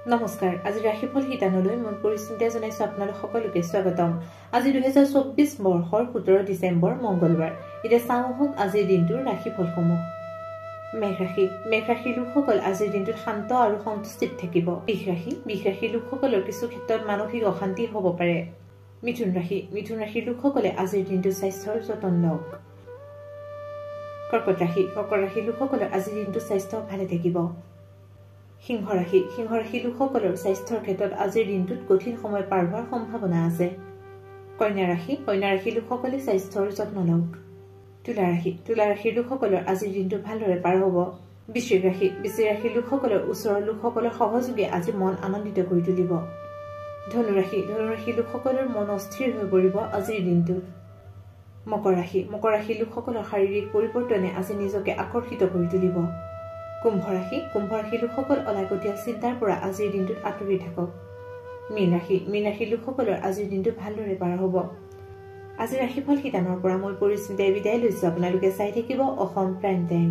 নমস্কাৰ আজি ৰাশিফল শিতানলৈ মই পৰিচিন্তা জনাইছো আপোনালোক সকলোকে স্বাগতম আজি 2024 বৰ্ষৰ 17 ডিসেম্বৰ মঙ্গলবাৰ এতিয়া চাওঁহক আজিৰ দিনটোৰ ৰাশিফলসমূহ মেঘ ৰাশি লোকসকল আজিৰ দিনটোত শান্ত আৰু সন্তুষ্টিত থাকিব বৃষ ৰাশি লোকসকলৰ কিছু ক্ষেত্ৰত মানসিক অশান্তি হ'ব পাৰে মিথুন ৰাশি লোকসকলে আজিৰ দিনটোত স্বাস্থ্যৰ যতন লওক কৰ্কট ৰাশি লোকসকলৰ আজিৰ দিনটোত স্বাস্থ্য ভালে থাকিব সিংহ ৰাশি লোকসকলৰ স্বাস্থ্যৰ ক্ষেত্ৰত আজিৰ দিনটোত কঠিন সময় পাৰ হোৱাৰ সম্ভাৱনা আছে কন্যা ৰাশি লোকসকলে স্বাস্থ্যৰ যত্ন লওক তুলা ৰাশি লোকসকলৰ আজিৰ দিনটো ভালদৰে পাৰ হ'ব বৃশ্চিক ৰাশি লোকসকলৰ ওচৰৰ লোকসকলৰ সহযোগে আজি মন আনন্দিত কৰি তুলিব ধনু ৰাশি লোকসকলৰ মন অস্থিৰ হৈ পৰিব আজিৰ দিনটোত মকৰ ৰাশি লোকসকলৰ শাৰীৰিক পৰিৱৰ্তনে আজি নিজকে আকৰ্ষিত কৰি তুলিব কুম্ভ ৰাশি লোকসকল অলাগতিয়াল চিন্তাৰ পৰা আজিৰ দিনটোত আঁতৰি থাকক মীন ৰাশি লোকসকলৰ আজিৰ দিনটো ভালদৰে পাৰ হ'ব আজি ৰাশিফল শিতানৰ পৰা মই পৰিচিন্তাই বিদায় লৈছো আপোনালোকে চাই থাকিব অসম প্ৰাইম টাইম